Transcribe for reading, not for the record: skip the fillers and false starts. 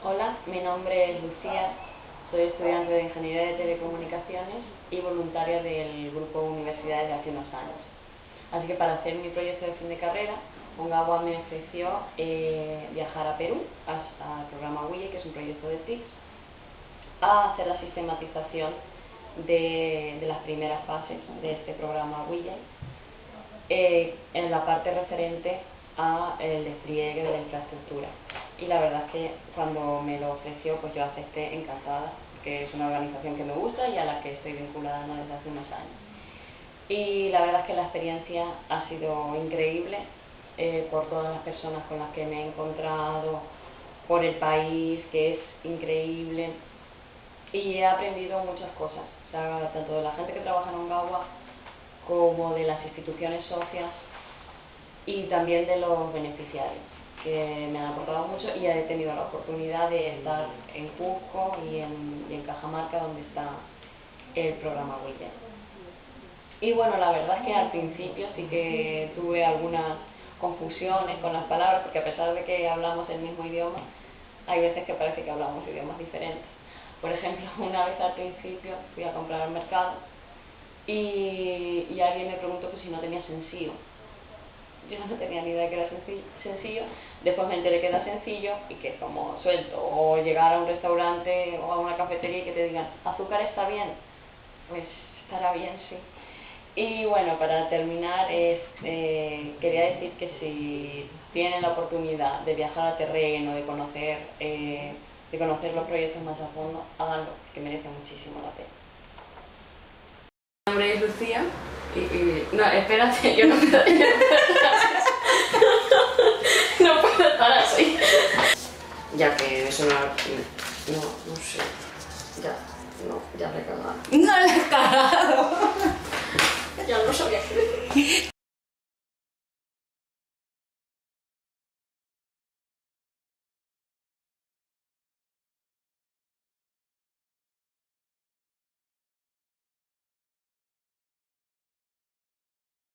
Hola, mi nombre es Lucía, soy estudiante de Ingeniería de Telecomunicaciones y voluntaria del Grupo Universidades de hace unos años. Así que para hacer mi proyecto de fin de carrera, Ongawa me ofreció viajar a Perú, al programa WIE, que es un proyecto de TIC, a hacer la sistematización de las primeras fases de este programa WIE, en la parte referente al despliegue de la infraestructura. Y la verdad es que cuando me lo ofreció, pues yo acepté encantada, que es una organización que me gusta y a la que estoy vinculada no desde hace unos años. Y la verdad es que la experiencia ha sido increíble, por todas las personas con las que me he encontrado, por el país, que es increíble, y he aprendido muchas cosas, o sea, tanto de la gente que trabaja en Ongawa como de las instituciones socias y también de los beneficiarios, que me han aportado mucho, y he tenido la oportunidad de estar en Cusco y en Cajamarca, donde está el programa WIE. Y bueno, la verdad es que al principio sí que tuve algunas confusiones con las palabras, porque a pesar de que hablamos el mismo idioma, hay veces que parece que hablamos idiomas diferentes. Por ejemplo, una vez al principio fui a comprar al mercado y alguien me preguntó que si no tenía sencillo. Yo no tenía ni idea que era sencillo, después me enteré que era sencillo y que es como suelto, o llegar a un restaurante o a una cafetería y que te digan, ¿azúcar está bien? Pues estará bien, sí. Y bueno, para terminar, quería decir que si tienen la oportunidad de viajar a terreno, de conocer los proyectos más a fondo, háganlo, que merece muchísimo la pena. Mi nombre es Lucía no, espérate, yo no puedo, no puedo estar así. Ya que eso no sé, ya le he cagado. No le has cagado. Ya no sabía qué decir.